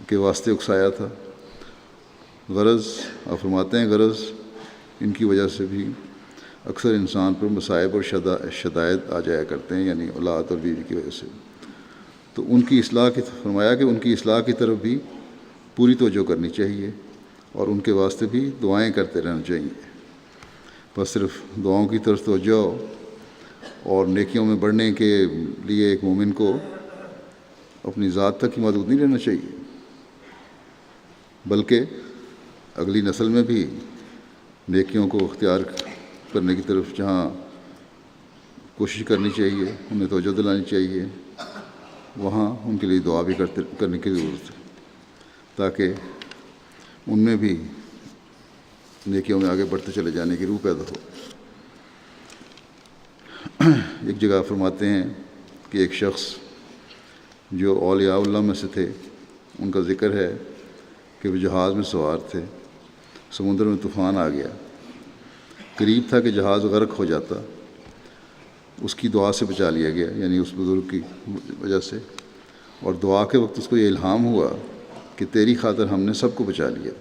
کے واسطے اکسایا تھا۔ غرض آپ فرماتے ہیں غرض ان کی وجہ سے بھی اکثر انسان پر مصائب اور شدائد آ جایا کرتے ہیں، یعنی اولاد اور بیوی کی وجہ سے۔ تو ان کی اصلاح کی فرمایا کہ ان کی اصلاح کی طرف بھی پوری توجہ کرنی چاہیے، اور ان کے واسطے بھی دعائیں کرتے رہنا چاہیے۔ بس صرف دعاؤں کی طرف توجہ اور نیکیوں میں بڑھنے کے لیے ایک مومن کو اپنی ذات تک ہی محدود نہیں رہنا چاہیے، بلکہ اگلی نسل میں بھی نیکیوں کو اختیار کرنے کی طرف جہاں کوشش کرنی چاہیے، انہیں توجہ دلانی چاہیے، وہاں ان کے لیے دعا بھی کرنے کی ضرورت ہے، تاکہ ان میں بھی نیکیوں میں آگے بڑھتے چلے جانے کی روح پیدا ہو۔ ایک جگہ فرماتے ہیں کہ ایک شخص جو اولیاء اللہ میں سے تھے، ان کا ذکر ہے کہ وہ جہاز میں سوار تھے، سمندر میں طوفان آ گیا، قریب تھا کہ جہاز غرق ہو جاتا، اس کی دعا سے بچا لیا گیا، یعنی اس بزرگ کی وجہ سے، اور دعا کے وقت اس کو یہ الہام ہوا کہ تیری خاطر ہم نے سب کو بچا لیا۔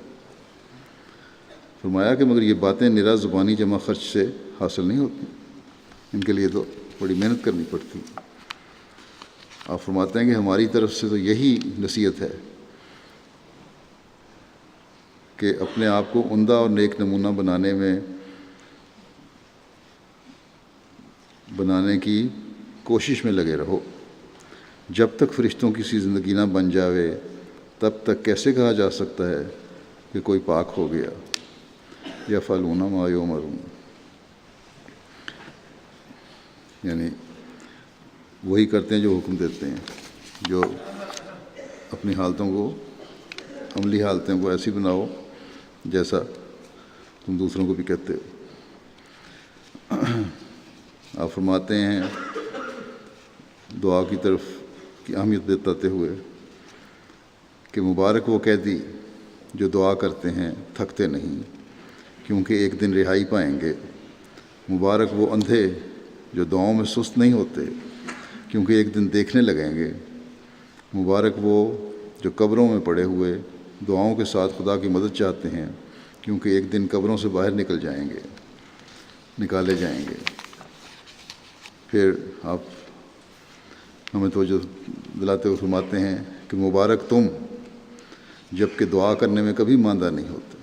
فرمایا کہ مگر یہ باتیں نرا زبانی جمع خرچ سے حاصل نہیں ہوتی، ان کے لیے تو بڑی محنت کرنی پڑتی۔ آپ فرماتے ہیں کہ ہماری طرف سے تو یہی نصیحت ہے کہ اپنے آپ کو عمدہ اور نیک نمونہ بنانے کی کوشش میں لگے رہو۔ جب تک فرشتوں کی سی زندگی نہ بن جاوے تب تک کیسے کہا جا سکتا ہے کہ کوئی پاک ہو گیا؟ یفعلون ما یؤمرون، یعنی وہی کرتے ہیں جو حکم دیتے ہیں، جو اپنی حالتوں کو، عملی حالتوں کو ایسی بناؤ جیسا تم دوسروں کو بھی کہتے ہو۔ آپ فرماتے ہیں دعا کی طرف کی اہمیت بتاتے ہوئے کہ مبارک وہ قیدی جو دعا کرتے ہیں تھکتے نہیں، کیونکہ ایک دن رہائی پائیں گے۔ مبارک وہ اندھے جو دعاؤں میں سست نہیں ہوتے، کیونکہ ایک دن دیکھنے لگیں گے۔ مبارک وہ جو قبروں میں پڑے ہوئے دعاؤں کے ساتھ خدا کی مدد چاہتے ہیں، کیونکہ ایک دن قبروں سے باہر نکالے جائیں گے۔ پھر آپ ہمیں توجہ دلاتے ہوئے فرماتے ہیں کہ مبارک تم جب کہ دعا کرنے میں کبھی ماندہ نہیں ہوتے،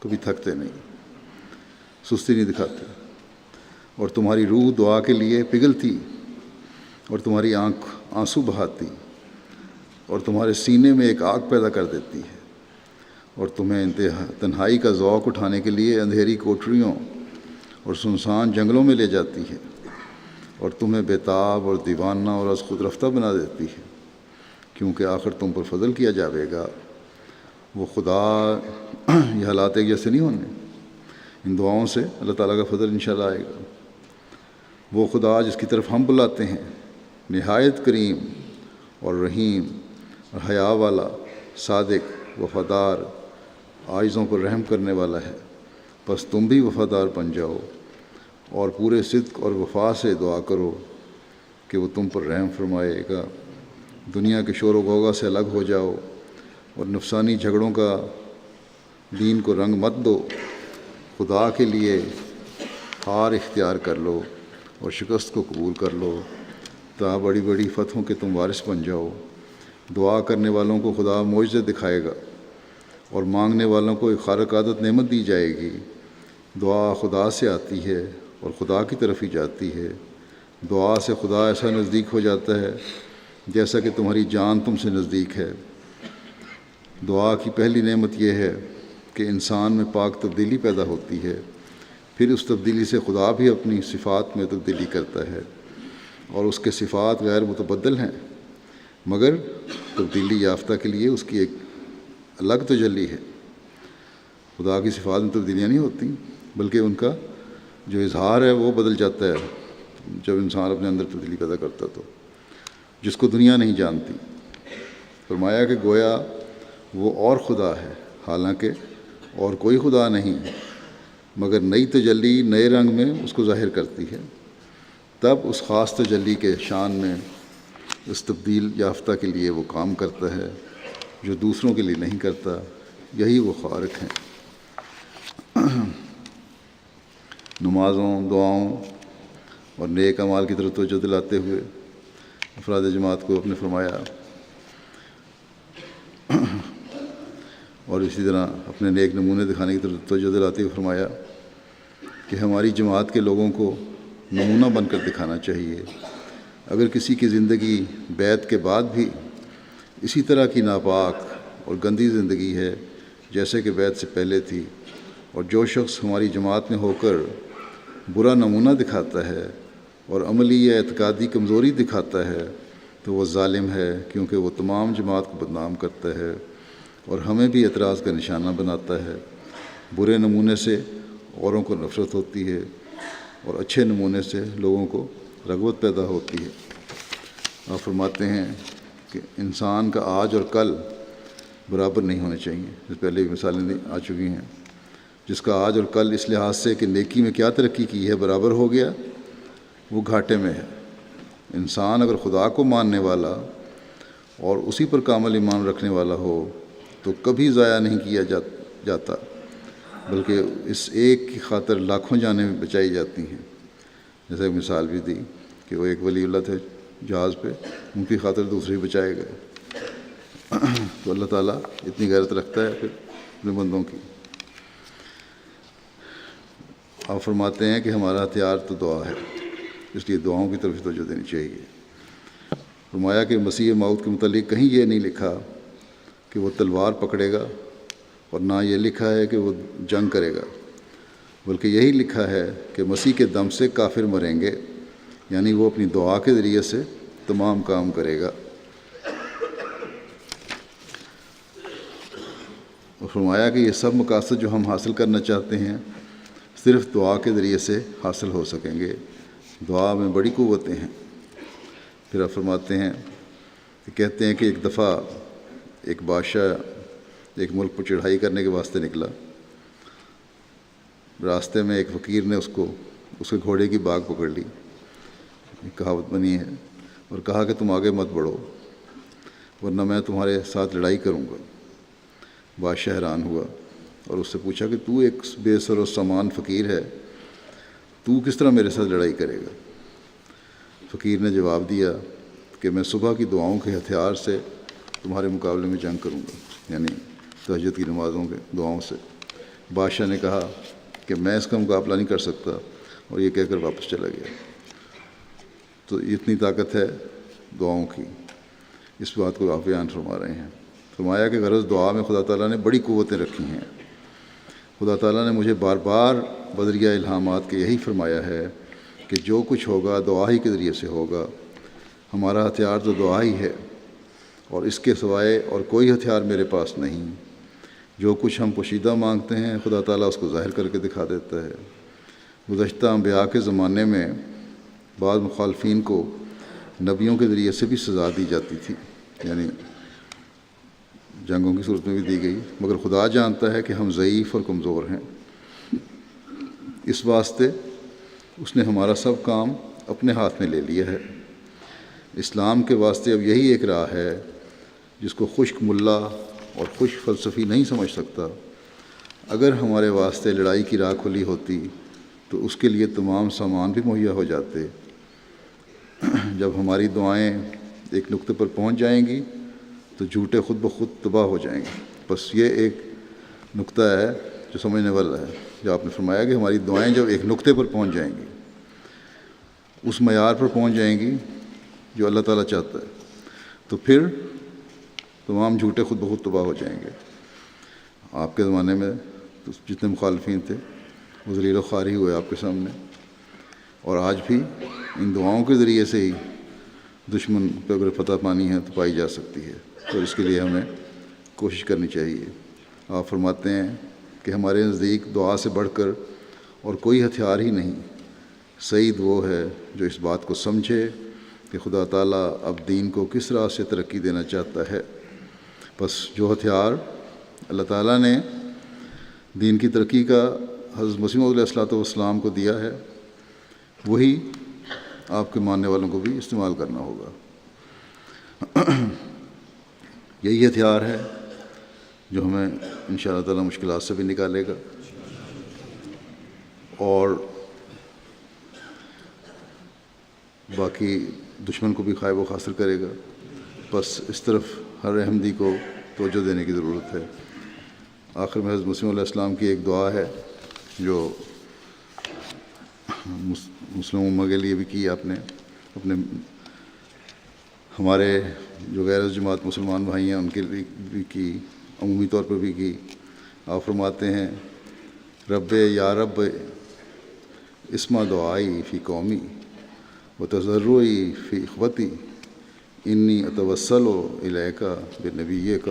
کبھی تھکتے نہیں، سستی نہیں دکھاتے، اور تمہاری روح دعا کے لیے پگھلتی، اور تمہاری آنکھ آنسو بہاتی، اور تمہارے سینے میں ایک آگ پیدا کر دیتی ہے، اور تمہیں تنہائی کا ذوق اٹھانے کے لیے اندھیری کوٹریوں اور سنسان جنگلوں میں لے جاتی ہے، اور تمہیں بےتاب اور دیوانہ اور از خود رفتہ بنا دیتی ہے، کیونکہ آخر تم پر فضل کیا جاوے گا۔ وہ خدا، یہ حالات ایک جیسے نہیں ہونے، ان دعاؤں سے اللہ تعالیٰ کا فضل انشاءاللہ آئے گا۔ وہ خدا جس کی طرف ہم بلاتے ہیں نہایت کریم اور رحیم اور حیا والا، صادق، وفادار، عاجزوں پر رحم کرنے والا ہے۔ بس تم بھی وفادار بن جاؤ اور پورے صدق اور وفا سے دعا کرو کہ وہ تم پر رحم فرمائے گا۔ دنیا کے شور و غوغا سے الگ ہو جاؤ اور نفسانی جھگڑوں کا دین کو رنگ مت دو، خدا کے لیے ہار اختیار کر لو اور شکست کو قبول کر لو، تا بڑی بڑی فتحوں کے تم وارث بن جاؤ۔ دعا کرنے والوں کو خدا معجزے دکھائے گا اور مانگنے والوں کو ایک خارق عادت نعمت دی جائے گی۔ دعا خدا سے آتی ہے اور خدا کی طرف ہی جاتی ہے۔ دعا سے خدا ایسا نزدیک ہو جاتا ہے جیسا کہ تمہاری جان تم سے نزدیک ہے۔ دعا کی پہلی نعمت یہ ہے کہ انسان میں پاک تبدیلی پیدا ہوتی ہے، پھر اس تبدیلی سے خدا بھی اپنی صفات میں تبدیلی کرتا ہے، اور اس کے صفات غیر متبدل ہیں، مگر تبدیلی یافتہ کے لیے اس کی ایک الگ تجلی ہے۔ خدا کی صفات میں تبدیلیاں نہیں ہوتی، بلکہ ان کا جو اظہار ہے وہ بدل جاتا ہے جب انسان اپنے اندر تبدیلی پیدا کرتا، تو جس کو دنیا نہیں جانتی۔ فرمایا کہ گویا وہ اور خدا ہے، حالانکہ اور کوئی خدا نہیں، مگر نئی تجلی نئے رنگ میں اس کو ظاہر کرتی ہے۔ تب اس خاص تجلی کے شان میں اس تبدیل یافتہ کے لیے وہ کام کرتا ہے جو دوسروں کے لیے نہیں کرتا۔ یہی وہ خالق ہیں۔ نمازوں، دعاؤں اور نیک اعمال کی طرف توجہ دلاتے ہوئے افراد جماعت کو اپنے فرمایا، اور اسی طرح اپنے نیک نمونے دکھانے کی طرف توجہ دلاتے ہوئے فرمایا کہ ہماری جماعت کے لوگوں کو نمونہ بن کر دکھانا چاہیے۔ اگر کسی کی زندگی بیعت کے بعد بھی اسی طرح کی ناپاک اور گندی زندگی ہے جیسے کہ بیعت سے پہلے تھی، اور جو شخص ہماری جماعت میں ہو کر برا نمونہ دکھاتا ہے اور عملی یا اعتقادی کمزوری دکھاتا ہے، تو وہ ظالم ہے، کیونکہ وہ تمام جماعت کو بدنام کرتا ہے اور ہمیں بھی اعتراض کا نشانہ بناتا ہے۔ برے نمونے سے اوروں کو نفرت ہوتی ہے اور اچھے نمونے سے لوگوں کو رغبت پیدا ہوتی ہے۔ آپ فرماتے ہیں کہ انسان کا آج اور کل برابر نہیں ہونے چاہیے، جس پہلے بھی مثالیں آ چکی ہیں۔ جس کا آج اور کل اس لحاظ سے کہ نیکی میں کیا ترقی کی ہے برابر ہو گیا، وہ گھاٹے میں ہے۔ انسان اگر خدا کو ماننے والا اور اسی پر کامل ایمان رکھنے والا ہو تو کبھی ضائع نہیں کیا جاتا، بلکہ اس ایک کی خاطر لاکھوں جانیں بچائی جاتی ہیں۔ جیسے ایک مثال بھی دی کہ وہ ایک ولی اللہ تھے جہاز پہ، ان کی خاطر دوسرے بچائے گئے۔ تو اللہ تعالیٰ اتنی غیرت رکھتا ہے پھر اپنے بندوں کی۔ آپ فرماتے ہیں کہ ہمارا ہتھیار تو دعا ہے، اس لیے دعاؤں کی طرف توجہ دینی چاہیے۔ فرمایا کہ مسیح موعود کے متعلق کہیں یہ نہیں لکھا کہ وہ تلوار پکڑے گا، اور نہ یہ لکھا ہے کہ وہ جنگ کرے گا، بلکہ یہی لکھا ہے کہ مسیح کے دم سے کافر مریں گے، یعنی وہ اپنی دعا کے ذریعے سے تمام کام کرے گا۔ اور فرمایا کہ یہ سب مقاصد جو ہم حاصل کرنا چاہتے ہیں صرف دعا کے ذریعے سے حاصل ہو سکیں گے۔ دعا میں بڑی قوتیں ہیں۔ پھر آپ فرماتے ہیں کہ کہتے ہیں کہ ایک دفعہ ایک بادشاہ ایک ملک پر چڑھائی کرنے کے واسطے نکلا۔ راستے میں ایک فقیر نے اس کے گھوڑے کی باگ پکڑ لی، کہاوت بنی ہے، اور کہا کہ تم آگے مت بڑھو ورنہ میں تمہارے ساتھ لڑائی کروں گا۔ بادشاہ حیران ہوا اور اس سے پوچھا کہ تو ایک بے سر و سامان فقیر ہے، تو کس طرح میرے ساتھ لڑائی کرے گا؟ فقیر نے جواب دیا کہ میں صبح کی دعاؤں کے ہتھیار سے تمہارے مقابلے میں جنگ کروں گا، یعنی تہجد کی نمازوں کے دعاؤں سے۔ بادشاہ نے کہا کہ میں اس کا مقابلہ نہیں کر سکتا، اور یہ کہہ کر واپس چلا گیا۔ تو اتنی طاقت ہے دعاؤں کی، اس بات کو آپ بیان فرما رہے ہیں۔ فرمایا کہ غرض دعا میں خدا تعالیٰ نے بڑی قوتیں رکھی ہیں۔ خدا تعالیٰ نے مجھے بار بار بدریہ الہامات کے یہی فرمایا ہے کہ جو کچھ ہوگا دعا ہی کے ذریعے سے ہوگا۔ ہمارا ہتھیار تو دعا ہی ہے، اور اس کے سوائے اور کوئی ہتھیار میرے پاس نہیں۔ جو کچھ ہم پوشیدہ مانگتے ہیں خدا تعالیٰ اس کو ظاہر کر کے دکھا دیتا ہے۔ گزشتہ انبیاء کے زمانے میں بعض مخالفین کو نبیوں کے ذریعے سے بھی سزا دی جاتی تھی، یعنی جنگوں کی صورت میں بھی دی گئی، مگر خدا جانتا ہے کہ ہم ضعیف اور کمزور ہیں۔ اس واسطے اس نے ہمارا سب کام اپنے ہاتھ میں لے لیا ہے۔ اسلام کے واسطے اب یہی ایک راہ ہے جس کو خشک ملا اور خشک فلسفی نہیں سمجھ سکتا۔ اگر ہمارے واسطے لڑائی کی راہ کھلی ہوتی تو اس کے لیے تمام سامان بھی مہیا ہو جاتے۔ جب ہماری دعائیں ایک نقطے پر پہنچ جائیں گی تو جھوٹے خود بخود تباہ ہو جائیں گے۔ بس یہ ایک نقطہ ہے جو سمجھنے والا ہے، جو آپ نے فرمایا کہ ہماری دعائیں جب ایک نقطے پر پہنچ جائیں گی، اس معیار پر پہنچ جائیں گی جو اللہ تعالیٰ چاہتا ہے، تو پھر تمام جھوٹے خود بخود تباہ ہو جائیں گے۔ آپ کے زمانے میں جتنے مخالفین تھے وہ ذلیل و خواری ہوئے آپ کے سامنے، اور آج بھی ان دعاؤں کے ذریعے سے ہی دشمن پہ اگر فتح پانی ہے تو پائی جا سکتی ہے، تو اس کے لیے ہمیں کوشش کرنی چاہیے۔ آپ فرماتے ہیں کہ ہمارے نزدیک دعا سے بڑھ کر اور کوئی ہتھیار ہی نہیں۔ سعید وہ ہے جو اس بات کو سمجھے کہ خدا تعالیٰ اب دین کو کس راہ سے ترقی دینا چاہتا ہے، بس جو ہتھیار اللہ تعالیٰ نے دین کی ترقی کا حضرت مسیح موعود علیہ الصلوۃ والسلام کو دیا ہے، وہی آپ کے ماننے والوں کو بھی استعمال کرنا ہوگا۔ یہی ہتھیار ہے جو ہمیں انشاءاللہ تعالیٰ مشکلات سے بھی نکالے گا اور باقی دشمن کو بھی خائب و خاسر کرے گا۔ بس اس طرف ہر احمدی کو توجہ دینے کی ضرورت ہے۔ آخر میں حضرت مسیح علیہ السلام کی ایک دعا ہے جو مسلم امہ کے لیے بھی کی آپ نے، اپنے ہمارے جو غیر جماعت مسلمان بھائی ہیں ان کے لیے بھی کی، عمومی طور پر بھی کی۔ آپ فرماتے ہیں، رب یا رب اسمع دعائی فی قومی و تضرعی فی اخوتی انی اتوسل الیک بنبیک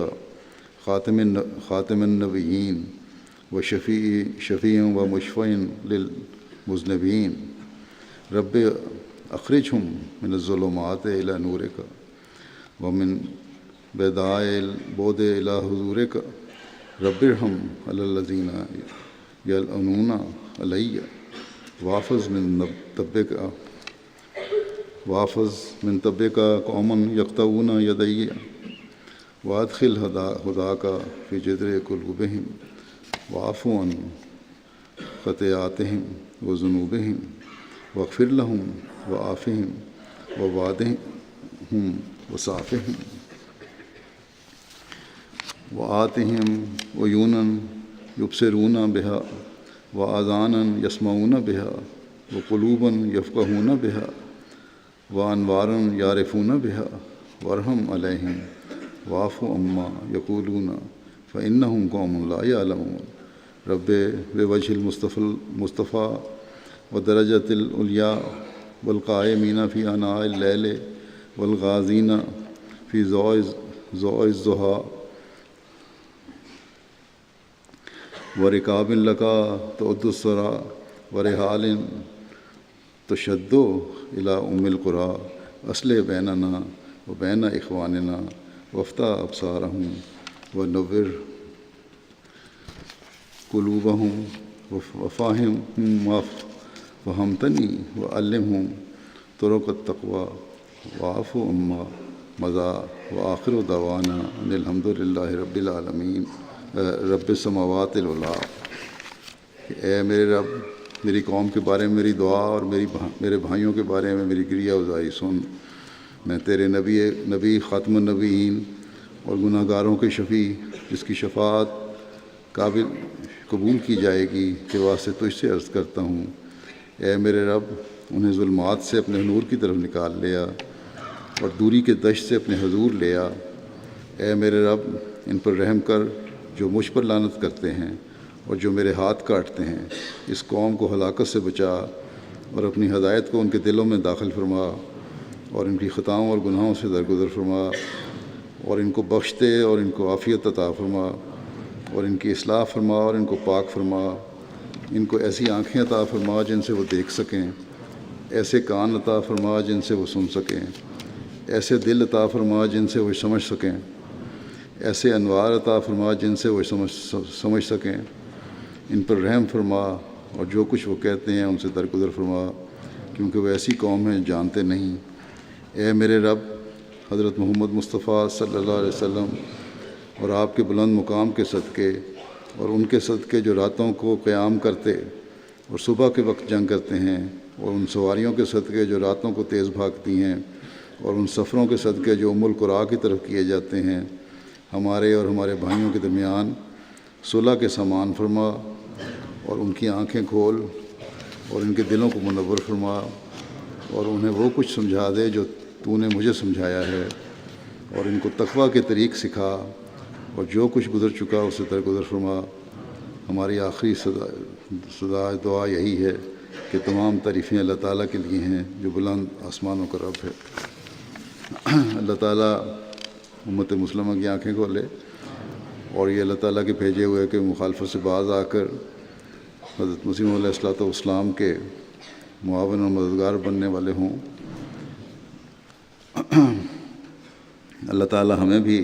خاتم النبیین و شفیع و مشفع للمذنبین رب اخرجہم من الظلمات الی نورک ومن بیداء البعد الی حضورک رب ارحم علی الذین یلعنون علی واحفظ من تبک قوما یقطعون یدی وادخل ہداک فی جذر قلوبہم واعف عن خطیئاتہم وذنوبہم واغفر لہم وعافہم ووعدہم وصافہم وآتہم عیونا یبصرون بہا وآذانا یسمعون بہا وقلوبا یفقہون بہا وانوارا یعرفون بہا وارحم علیہم واعف عما یقولون فإنہم قوم لا یعلمون رب بوجہ المصطفیٰ ودرجۃ العلیاء والقائمین فی آناء اللیل والغازین فی ضوء الضحیٰ ورکاب لکا تعد السرا ورحال تشد الی ام القریٰ اصلح بیننا و بین اخواننا وافتح ابصارہم ونور قلوبہم وفہمہم ما فہمتنی وعلمہم طرق التقوی واعف عما مضی وآخر دعوانا ان الحمد للہ رب العالمین۔ رب السماوات العلیٰ، اے میرے رب، میری قوم کے بارے میں میری دعا اور میرے بھائیوں کے بارے میں میری گریہ ازاری سن۔ میں تیرے نبی خاتم النبیین اور گناہ گاروں کے شفیع، جس کی شفاعت قبول کی جائے گی، کے واسطے تجھ سے عرض کرتا ہوں، اے میرے رب، انہیں ظلمات سے اپنے نور کی طرف نکال لیا اور دوری کے دشت سے اپنے حضور لیا۔ اے میرے رب، ان پر رحم کر جو مجھ پر لعنت کرتے ہیں اور جو میرے ہاتھ کاٹتے ہیں۔ اس قوم کو ہلاکت سے بچا اور اپنی ہدایت کو ان کے دلوں میں داخل فرما اور ان کی خطاؤں اور گناہوں سے درگزر فرما اور ان کو بخش دے اور ان کو عافیت عطا فرما اور ان کی اصلاح فرما اور ان کو پاک فرما۔ ان کو ایسی آنکھیں عطا فرما جن سے وہ دیکھ سکیں، ایسے کان عطا فرما جن سے وہ سن سکیں، ایسے دل عطا فرما جن سے وہ سمجھ سکیں، ایسے انوار عطا فرما جن سے وہ سمجھ سکیں۔ ان پر رحم فرما اور جو کچھ وہ کہتے ہیں ان سے درگزر فرما، کیونکہ وہ ایسی قوم ہیں جانتے نہیں۔ اے میرے رب، حضرت محمد مصطفیٰ صلی اللہ علیہ وسلم اور آپ کے بلند مقام کے صدقے اور ان کے صدقے جو راتوں کو قیام کرتے اور صبح کے وقت جنگ کرتے ہیں، اور ان سواریوں کے صدقے جو راتوں کو تیز بھاگتی ہیں، اور ان سفروں کے صدقے جو ام القریٰ کی طرف کیے جاتے ہیں، ہمارے اور ہمارے بھائیوں کے درمیان صلح کے سامان فرما اور ان کی آنکھیں کھول اور ان کے دلوں کو منور فرما اور انہیں وہ کچھ سمجھا دے جو تو نے مجھے سمجھایا ہے، اور ان کو تقویٰ کے طریق سکھا اور جو کچھ گزر چکا اسے درگزر فرما۔ ہماری آخری صدا دعا یہی ہے کہ تمام تعریفیں اللہ تعالیٰ کے لیے ہیں جو بلند آسمانوں کا رب ہے۔ اللہ تعالیٰ امت مسلمہ کی آنکھیں کھولے اور یہ اللہ تعالیٰ کے بھیجے ہوئے کہ مخالفت سے باز آ کر حضرت مسیح علیہ الصلوۃ والسلام کے معاون اور مددگار بننے والے ہوں۔ اللہ تعالیٰ ہمیں بھی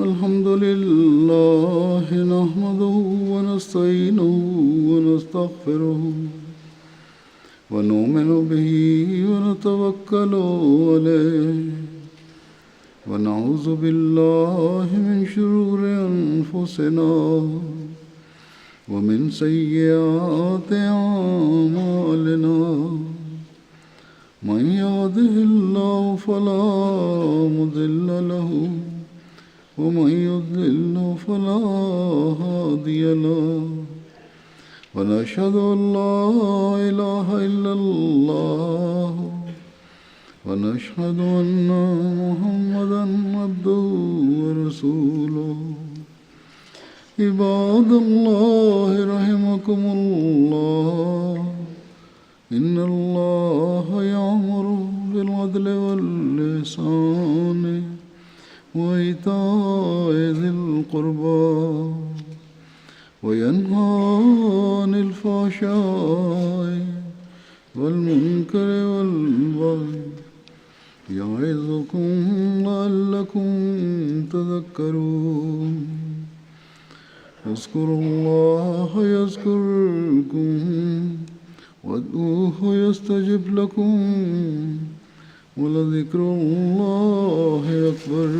الحمد لله نحمده ونستعينه ونستغفره ونؤمن به ونتوكل عليه ونعوذ بالله من شرور أنفسنا ومن سيئات أعمالنا من يهده الله فلا مضل له ومن يضلل فلا هادي له ونشهد أن لا إله إلا الله ونشهد أن محمدا عبده ورسوله عباد الله رحمكم الله إن الله يأمر بالعدل والإحسان وإيتاء ذي القربى وينهى عن الفحشاء والمنكر والبغي يعظكم لعلكم تذكرون اذكروا الله يذكركم وادعوه يستجب لكم ولذكر الله أكبر.